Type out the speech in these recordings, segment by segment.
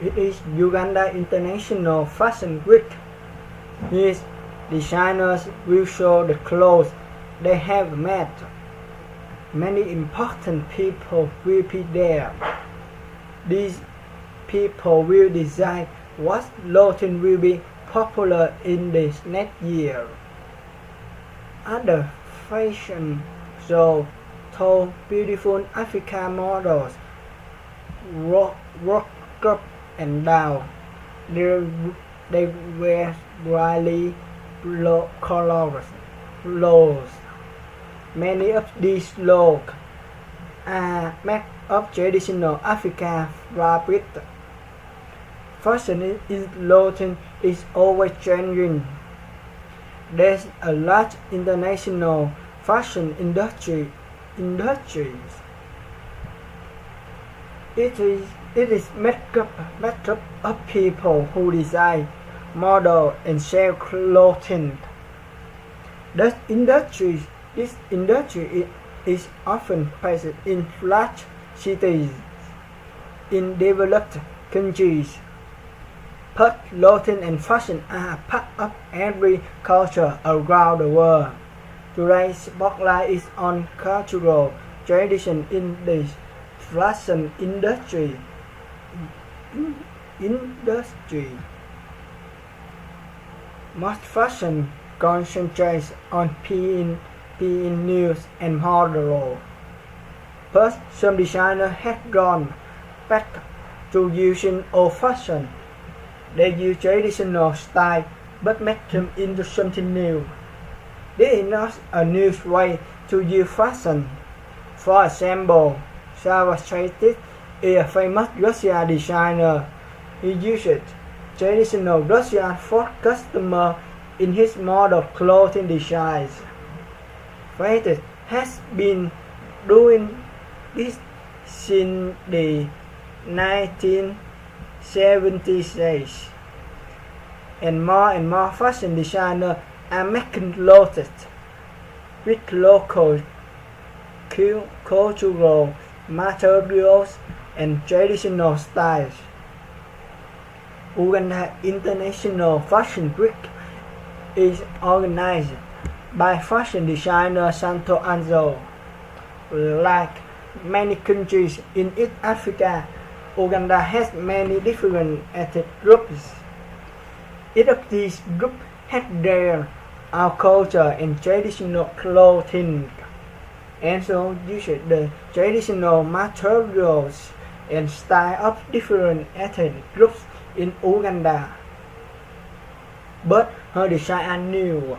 It is Uganda International Fashion Week. These designers will show the clothes they have made. Many important people will be there. These people will decide what clothing will be popular in the next year. Other fashion shows told beautiful African models walk up and down. They wear brightly colored clothes. Many of these clothes are made of traditional African fabric. Fashion in clothing is always changing. There's a large international fashion industry. It is made up of people who design, model, and sell clothing. This industry is often based in large cities in developed countries. But clothing and fashion are part of every culture around the world. Today's spotlight is on cultural tradition in the fashion industry. Most fashion concentrates on being news and model. But some designers have gone back to using old fashion. They use traditional style but make them into something new. This is not a new way to use fashion. For example, Savastrakis is a famous Russian designer. He used traditional Russian for customers in his model clothing designs. Fate has been doing this since the 1970s, and more fashion designers are making clothes with local cultural materials and traditional styles. Uganda International Fashion Week is organized by fashion designer Santo Anzo. Like many countries in East Africa, Uganda has many different ethnic groups. Each of these groups has their own culture and traditional clothing, and so use the traditional materials and style of different ethnic groups in Uganda. But her design are new,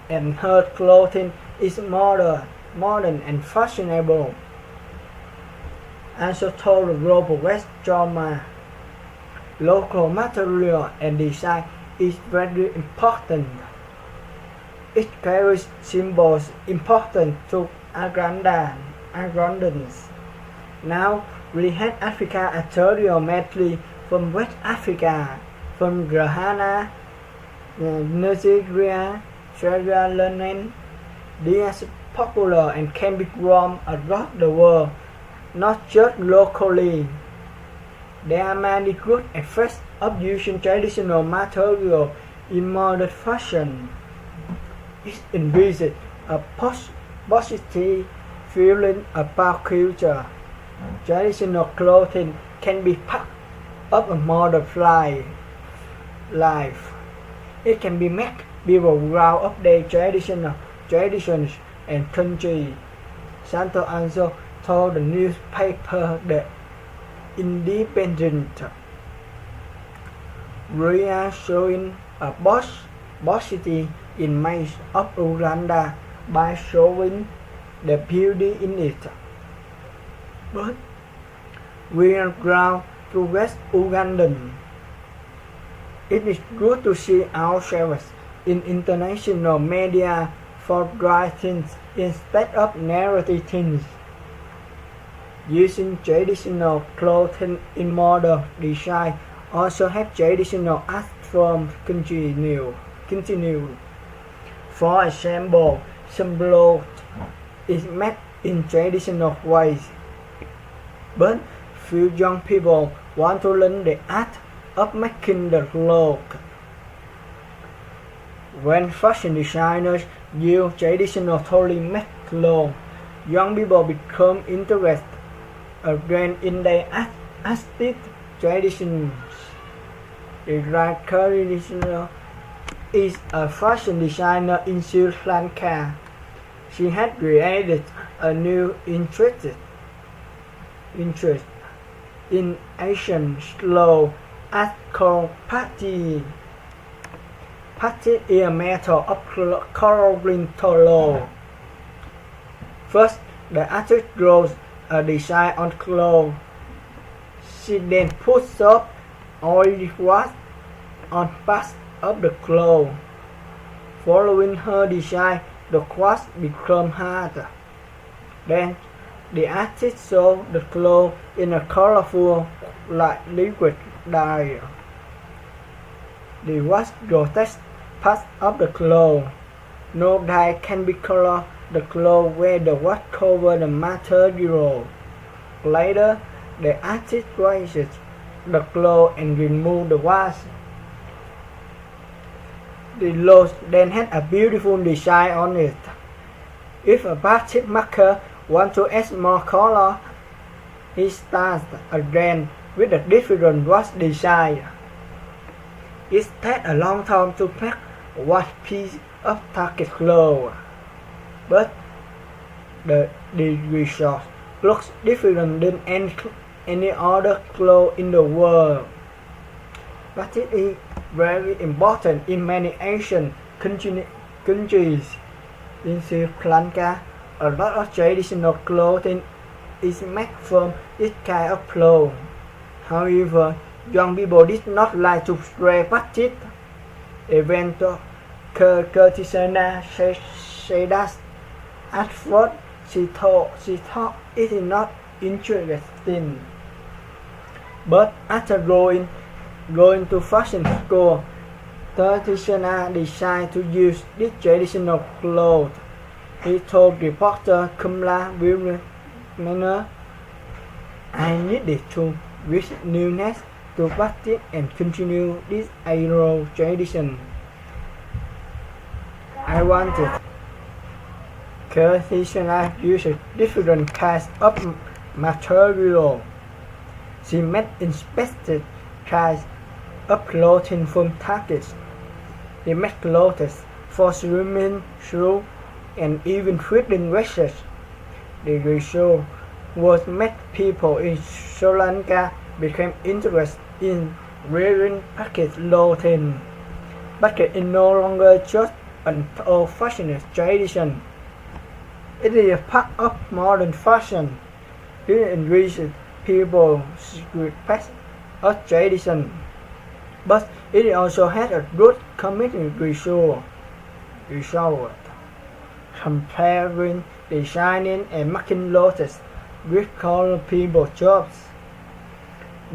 and her clothing is modern and fashionable. Also told the global West drama, local material and design is very important. It carries symbols important to Ugandans. Now we have African material mainly from West Africa, from Ghana, Nigeria, Sierra Leone. They are popular and can be grown across the world, not just locally. There are many good effects of using traditional material in modern fashion. It increases a positive feeling about culture. Traditional clothing can be part of a modern life. It can be make people proud of their traditions and country. Santo Anzo told the newspaper The Independent. We are showing a positive image of Uganda by showing the beauty in it. But we are proud to West Ugandan. It is good to see ourselves in international media for right things instead of narrative things. Using traditional clothing in modern design also have traditional art forms continue. For example, some clothes is made in traditional ways, but few young people want to learn the art of making the clothes. When fashion designers use traditional totally made clothes, young people become interested again in their artistic traditions. The is a fashion designer in Sri Lanka. She had created a new interest in Asian slow art called Patti. Patti is a method of coloring clothes. First, the artist draws a design on clothes. She then puts soft oil wax on parts of the cloth. Following her design, the wax becomes harder. Then, the artist sews the cloth in a colorful, liquid dye. The wax protects parts of the cloth. No dye can be colored the cloth where the wax covers the material. Later, the artist washes the cloth and removes the wax. The cloth then has a beautiful design on it. If a batik maker wants to add more color, he starts again with a different wax design. It takes a long time to make one piece of target cloth, but the result looks different than any other cloth in the world. But it is very important in many Asian countries. In Sri Lanka, a lot of traditional clothing is made from this kind of cloth. However, young people did not like to wear batik. Even though Kurtisana said that at first she thought it is not interesting. But after going to fashion school, Kurtisana decided to use this traditional clothes. He told reporter Kumla Wilmer, "I needed to bring newness to batik and continue this oral tradition. I wanted." Kurtisana uses different kinds of material. She made inspected kinds of clothing from targets. They made clothes for swimming, shoes, and even fishing vessels. The result was made people in Sri Lanka became interested in wearing batik clothing. Batik is no longer just an old-fashioned tradition. It is a part of modern fashion. It enriches people's respect of tradition, but it also has a good community result. Comparing designing and making clothes with color people jobs.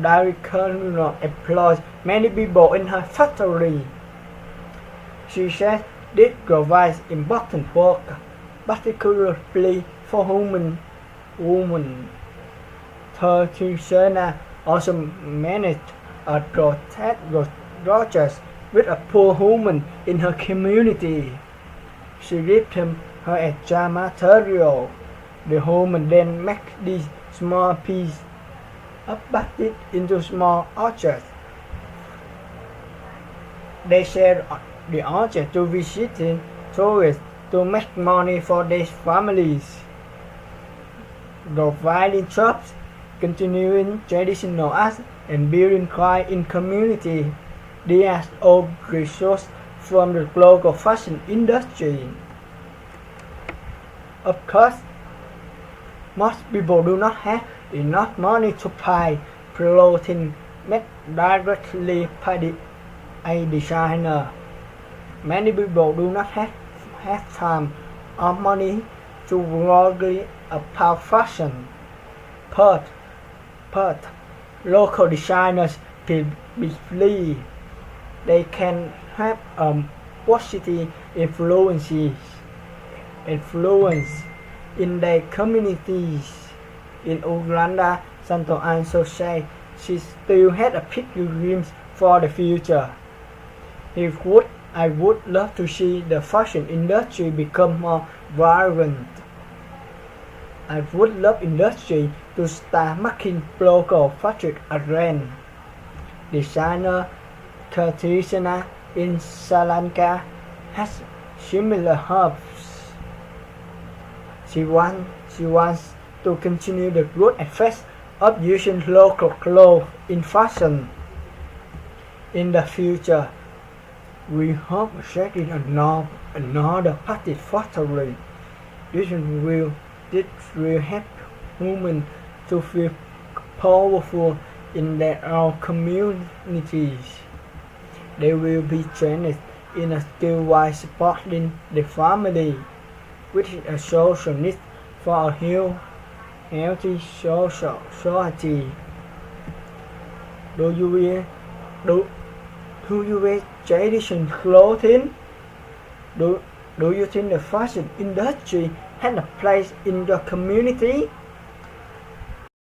Director employs many people in her factory. She says this provides important work, particularly for women. Kurtisana also managed a project with a poor woman in her community. She gives him her extra material. The woman then makes these small pieces of batik into small objects. They sell the object to visiting tourists to make money for their families. Providing jobs, continuing traditional art, and building pride in community. These are all resources from the global fashion industry. Of course, most people do not have enough money to buy clothing made directly by a designer. Many people do not have time or money to worry about fashion. But local designers can be free. They can have a positive influence in their communities. In Uganda, Santo also said she still had a big dreams for the future. I would love to see the fashion industry become more vibrant. I would love industry to start making local fabric again. Designer Katrina in Sri Lanka has similar hopes. She wants to continue the good effects of using local clothes in fashion. In the future, we hope setting another party factory. This will help women to feel powerful in their own communities. They will be trained in a skill while supporting the family, which is a social need for a healthy society. Do you wear traditional clothing? Do you think the fashion industry has a place in your community?